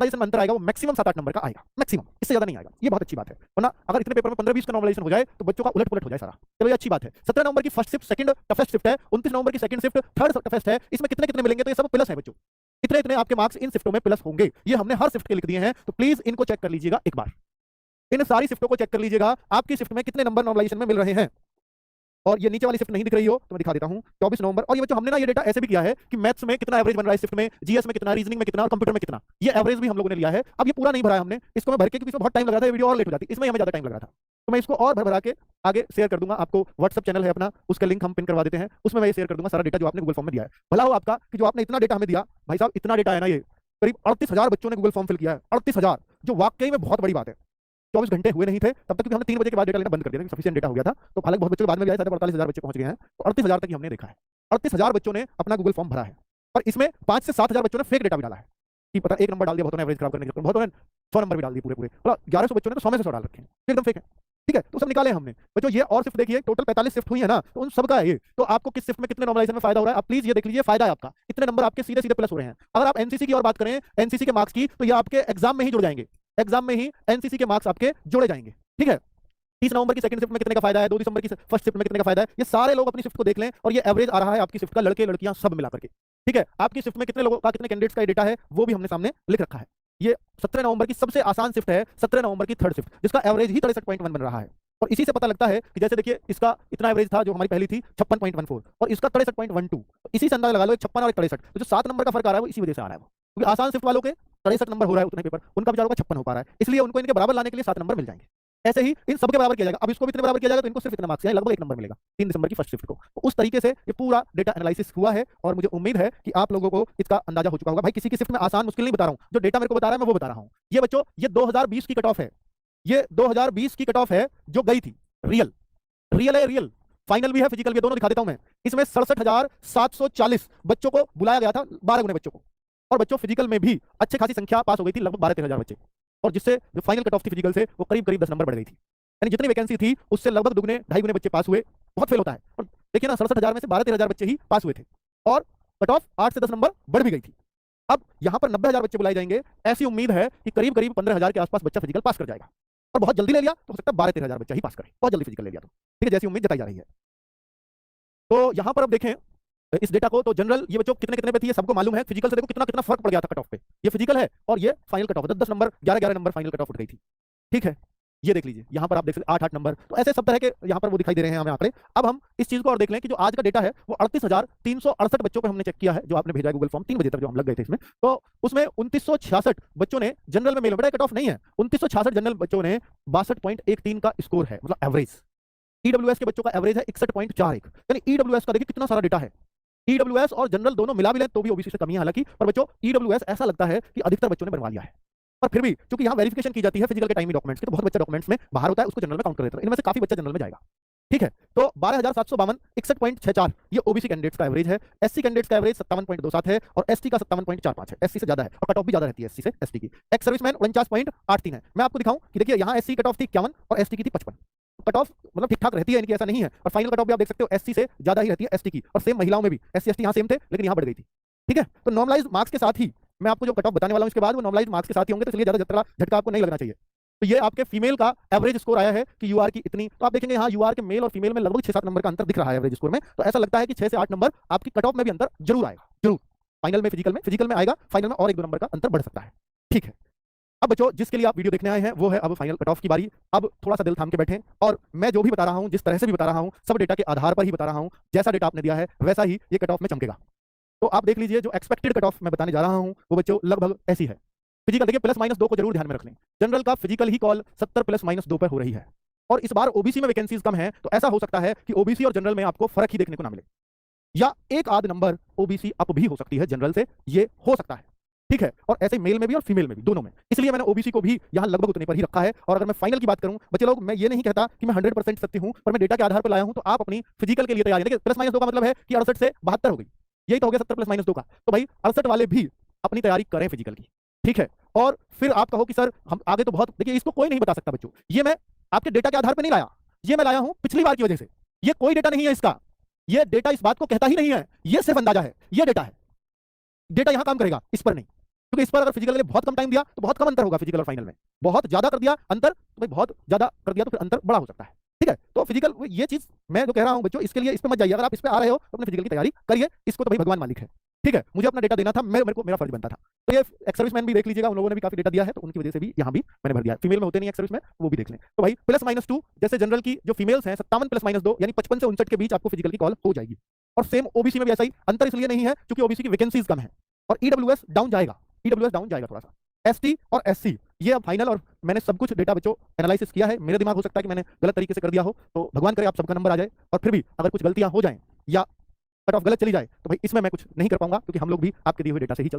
Standardisation में अंतर आएगा वो मैक्सिमम 7-8 नंबर का आएगा, मैक्सिमम, इससे ज्यादा नहीं आएगा। ये बहुत अच्छी बात है, वरना अगर इतने पेपर में 15-20 का नॉर्मलाइजेशन हो जाए तो बच्चों का उलट पुलट हो जाए सारा। चलो ये अच्छी बात है। 17 नंबर की first shift second toughest shift है, 29 नंबर की सेकंड शिफ्ट थर्ड टफेस्ट है। इसमें कितने कितने मिलेंगे तो ये सब प्लस है बच्चों, इतने इतने आपके मार्क्स इन शिफ्टों में प्लस होंगे। ये हमने हर शिफ्ट के लिख दिए हैं, तो प्लीज इनको चेक कर लीजिएगा एक बार, इन सारी शिफ्टों को चेक कर लीजिएगा, आपकी शिफ्ट में कितने नंबर नॉर्मलाइजेशन में मिल रहे हैं। और ये नीचे वाली शिफ्ट नहीं दिख रही हो तो मैं दिखा देता हूं, 24 नवंबर। और ये बच्चों हमने ना ये डेटा ऐसे भी किया है कि मैथ्स में कितना एवरेज बन रहा है शिफ्ट में, जीएस में कितना, रीजनिंग में कितना और कंप्यूटर में कितना, ये एवरेज भी हम लोगों ने लिया है। अब ये पूरा नहीं भरा है हमने, इसको मैं भर के, क्योंकि इसमें बहुत टाइम लग रहा था, ये वीडियो और लेट हो जाती, इसमें हमें ज्यादा टाइम लग रहा था, तो मैं इसको और भर भरा के आगे शेयर कर दूंगा। आपको व्हाट्सएप चैनल है अपना, उसका लिंक हम पिन करवा देते हैं, उसमें मैं ये शेयर कर दूंगा सारा डेटा जो आपने गूगल फॉर्म में दिया है। भला हो आपका कि जो आपने इतना डेटा हमें दिया, भाई साहब इतना डेटा है ना, ये करीब 38,000 बच्चों ने गूगल फॉर्म फिल किया है, 38,000, जो वाकई में बहुत बड़ी बात है। 24 घंटे हुए नहीं थे तब तक, क्योंकि हमने 3 बजे के बाद डेटा लेना बंद कर दिया, सफिशिएंट डेटा हो गया था। तो हालांकि बहुत बच्चों के बाद में भी आए, 48,000 बच्चे पहुंच गए हैं, तो 38,000 तक ही हमने देखा है। 38,000 बच्चों ने अपना गूगल फॉर्म भरा है, और इसमें 5 से 7,000 बच्चों ने फेक डेटा भी डाला है कि पता एक नंबर डाल दिया, बहुतों ने एवरेज खराब करने के लिए, बहुतों ने 100 नंबर भी डाल दिए पूरे पूरे, मतलब 1100 बच्चों ने तो 100 में से 100 डाल रखे हैं, एकदम फेक है। ठीक है, तो सब निकाले हमने बच्चों। ये और शिफ्ट देखिए, टोटल 45 शिफ्ट हुई है ना, तो उन सबका है ये। तो आपको किस शिफ्ट में कितने नॉर्मलाइजेशन में फायदा हो रहा है, आप प्लीज ये देख लीजिए, फायदा है आपका, इतने नंबर आपके सीधे सीधे प्लस हो रहे हैं। अगर आप एनसीसी की और बात करें, एनसीसी के मार्क्स की, तो ये आपके एग्जाम में ही जुड़ जाएंगे, एग्जाम में ही एनसीसी के मार्क्स आपके जोड़े जाएंगे। ठीक है, 30 नवंबर की सेकंड शिफ्ट में कितने का फायदा है, 2 दिसंबर की फर्स्ट शिफ्ट में कितने का फायदा है, ये सारे लोग अपनी शिफ्ट को देख लें, और ये एवरेज आ रहा है आपकी शिफ्ट का, लड़के लड़कियां सब मिला करके। ठीक है, आपकी शिफ्ट में कितने लोगों का, कितने कैंडिडेट्स का डेटा है, वो भी हमने सामने लिख रखा है। ये 17 नवंबर की सबसे आसान शिफ्ट है, 17 नवंबर की थर्ड शिफ्ट, जिसका एवरेज ही 63.1 बन रहा है। और इसी से पता लगता है कि जैसे देखिए इसका इतना एवरेज था, जो हमारी पहली थी 56.14, और इसका 63.12, इसी से अंदाजा लगा लो, 56 और 63, तो जो 7 नंबर का फर्क आ रहा है वो इसी वजह से आ रहा है, क्योंकि आसान शिफ्ट वालों के 63 नंबर हो रहा है उतने पेपर, उनका बेचारों का 56 हो पा रहा है, इसलिए उनको इनके बराबर लाने के लिए 7 नंबर मिल जाएंगे। ऐसे ही इन सबके बराबर किया जाएगा। अब इसको भी इतने बराबर किया जाएगा तो इनको सिर्फ इतना मार्क्स है, लगभग 1 नंबर मिलेगा 3 दिसंबर की फर्स्ट शिफ्ट को। तो उस तरीके से ये पूरा डेटा एनालिसिस हुआ है, और मुझे उम्मीद है कि आप लोगों को इसका अंदाजा हो चुका होगा। भाई किसी की शिफ्ट में आसान मुश्किल नहीं बता रहा हूं, जो डेटा मेरे को बता रहा है मैं वो बता रहा हूं। ये बच्चों, ये 2020 की कट ऑफ है, ये 2020 की कट ऑफ है जो गई थी, रियल रियल है, रियल फाइनल भी है, फिजिकल भी, दोनों दिखा देता हूं मैं। इसमें 67,740 बच्चों को बुलाया गया था, 12 गुने बच्चों को, और बच्चों फिजिकल में भी अच्छी खासी संख्या पास हो गई थी, लगभग 12-13 हजार बच्चे, और जिससे जो फाइनल कट ऑफ थी फिजिकल से वो करीब करीब 10 नंबर बढ़ गई थी। यानी जितनी वैकेंसी थी उससे लगभग दुगने 2.5 गुने बच्चे पास हुए। बहुत फेल होता है, और देखिए ना 67,000 में से 12-13 हजार बच्चे ही पास हुए थे, और कट ऑफ 8 से 10 नंबर बढ़ भी गई थी। अब यहां पर 90,000 बच्चे बुलाए जाएंगे, ऐसी उम्मीद है कि करीब करीब 15,000 के आसपास बच्चा फिजिकल पास कर जाएगा, और बहुत जल्दी ले लिया तो हो सकता है 12-13 हजार बच्चा ही पास करे, बहुत जल्दी फिजिकल ले लिया तो। ठीक है, जैसी उम्मीद जताई जा रही है। तो यहां पर अब देखें इस डेटा को, तो जनरल ये बच्चों कितने कितने पे थी ये सबको मालूम है, फिजिकल से देखो कितना कितना फर्क पड़ गया था कट ऑफ पे। ये फिजिकल है और ये final cut off, 10-10 number, 11-11 number final cut off उठ गई थी। ठीक है, ये देख लीजिए, यहां पर आप देख सकते 8-8 नंबर, तो ऐसे सब तरह के यहां पर वो दिखाई दे रहे हैं हमें आंकड़े। अब हम इस चीज को और देख लें कि जो आज का डेटा है वो 38,368 बच्चों को हमने चेक किया है, जो आपने भेजा है गूगल फॉर्म 3 बजे तक जो हम लग गए थे इसमें, तो उसमें 2966 बच्चों ने जनरल में, मेल में, कट ऑफ नहीं है, 2966 जनरल बच्चों ने 62.13 का स्कोर है, मतलब एवरेज। ईडब्ल्यूएस के बच्चों का एवरेज है 61.41, यानी ईडब्ल्यूएस का देखिए कितना सारा डेटा है। ईडब्ल्यूएस और जनरल दोनों मिला भी लें तो भी ओबीसी से कमी है हालांकि, पर बच्चों ईडब्ल्यूएस ऐसा लगता है कि अधिकतर बच्चों ने बनवा लिया है। पर फिर भी क्योंकि यहाँ वेरिफिकेशन की जाती है फिजिकल के टाइम में डॉक्यूमेंट्स की, तो बहुत बच्चा डॉक्यूमेंट्स में बाहर होता है, उसको जनरल में काउंट कर देता है, इनमें से काफी बच्चा जनरल में जाएगा। ठीक है, तो 12,752 61.64 ये ओबीसी कैंडिडेट्स का एवरेज है। एससी कैंडिडेट्स का एवरेज 57.27 है, और एसटी का 57.45 है, एससी से ज्यादा है, और कट ऑफ भी ज्यादा रहती है एससी से एसटी की। एक्स सर्विसमैन 49.83 है। मैं आपको दिखाऊं कि देखिए यहाँ एससी कट ऑफ थी 51 और एसटी की थी 55, कट ऑफ मतलब ठीक ठाक रहती है इनकी, ऐसा नहीं है। और फाइनल कट ऑफ भी आप देख सकते हो एससी से ज्यादा ही रहती है एसटी की, और सेम महिलाओं में भी एससी एसटी यहाँ सेम थे लेकिन यहाँ बढ़ गई थी। ठीक है, तो नॉर्मलाइज मार्क्स के साथ ही मैं आपको जो कट ऑफ बताने वाला हूँ इसके बाद वो नॉर्मलाइज मार्क्स के साथ ही होंगे, तो इसलिए ज्यादा झटका आपको नहीं लगना चाहिए। तो ये आपके फीमेल का एवरेज स्कोर आया है कि यूआर की इतनी, तो आप देखेंगे यहाँ यूआर के मेल और फीमेल में लगभग 6-7 नंबर का अंतर दिख रहा है एवरेज स्कोर में, तो ऐसा लगता है कि 6 से 8 नंबर आपकी कट ऑफ में भी अंतर जरूर आएगा, जरूर। फाइनल में फिजिकल में आएगा, फाइनल में और 1-2 नंबर का अंतर बढ़ सकता है। ठीक है, अब बच्चों जिसके लिए आप वीडियो देखने आए हैं वो है अब फाइनल कट ऑफ की बारी। अब थोड़ा सा दिल थाम के बैठें, और मैं जो भी बता रहा हूं, जिस तरह से भी बता रहा हूं, सब डेटा के आधार पर ही बता रहा हूं, जैसा डेटा आपने दिया है वैसा ही ये कट ऑफ में चमकेगा। तो आप देख लीजिए जो एक्सपेक्टेड कट ऑफ मैं बताने जा रहा हूं वो बच्चों लगभग ऐसी है। फिजिकल देखिए +-2 को जरूर ध्यान में रख लें। जनरल का फिजिकल ही कॉल 70 +-2 पर हो रही है, और इस बार ओबीसी में वैकेंसीज कम है, तो ऐसा हो सकता है कि ओबीसी और जनरल में आपको फर्क ही देखने को ना मिले, या एक आध नंबर ओबीसी अप भी हो सकती है जनरल से, ये हो सकता है। ठीक है, और ऐसे मेल में भी और फीमेल में भी, दोनों में, इसलिए मैंने ओबीसी को भी यहाँ लगभग उतने पर ही रखा है। और अगर मैं फाइनल की बात करूं बच्चे लोग, मैं ये नहीं कहता कि मैं 100% सत्य हूं, पर मैं डेटा के आधार पर लाया हूं, तो आप अपनी फिजिकल के लिए तैयार है। देखिए +-2 का मतलब है कि 68 से 72 हो गई, यही तो हो गया 70 +-2 का, तो भाई 68 वाले भी अपनी तैयारी करें फिजिकल की। ठीक है, और फिर आप कहो कि सर हम आगे तो बहुत, देखिए इसको कोई नहीं बता सकता बच्चों, ये मैं आपके डेटा के आधार पर नहीं लाया, ये मैं लाया हूं पिछली बार की वजह से, ये कोई डेटा नहीं है इसका, ये डेटा इस बात को कहता ही नहीं है, ये सिर्फ अंदाजा है, ये डेटा है, डेटा यहां काम करेगा, इस पर नहीं। क्योंकि इस पर अगर फिजिकल के लिए बहुत कम टाइम दिया तो बहुत कम अंतर होगा फिजिकल और फाइनल में, बहुत ज्यादा कर दिया अंतर तो भाई बहुत ज्यादा कर दिया तो फिर अंतर बड़ा हो सकता है। ठीक है, तो फिजिकल ये चीज मैं जो कह रहा हूं बच्चों, इसके लिए इस पे मत जाइए, अगर आप इस पे आ रहे हो तो अपने फिजिकल की तैयारी करिए, इसको तो भाई भगवान मालिक है। ठीक है, मुझे अपना डेटा देना था, मेरे को मेरा फर्ज बनता था। तो ये एक्स सर्विसमैन भी देख लीजिएगा, उन लोगों ने भी काफी डेटा दिया है, तो उनकी वजह से भी यहाँ भी मैंने भर दिया है। फीमेल में होते नहीं एक्स सर्विसमैन, वो भी देख लें। तो भाई +-2 जैसे जनरल की जो फीमेल्स हैं 57 +-2 यानी 55 से 59 के बीच आपको फिजिकल की कॉल हो जाएगी। और सेम ओबीसी में भी ऐसा ही, अंतर इसलिए नहीं है क्योंकि ओबीसी की वैकेंसीज कम है और ईडब्ल्यूएस डाउन जाएगा, ईडब्ल्यूएस डाउन जाएगा थोड़ा सा। एसटी और एससी ये अब फाइनल, और मैंने सब कुछ डेटा बच्चों एनालिसिस किया है, मेरे दिमाग हो सकता है कि मैंने गलत तरीके से कर दिया हो, तो भगवान करे आप सबका नंबर आ जाए, और फिर भी अगर कुछ गलतियां हो जाएं या कट ऑफ गलत चली जाए तो भाई इसमें मैं कुछ नहीं कर पाऊंगा, क्योंकि हम लोग भी आपके दिए हुए डेटा से ही चलते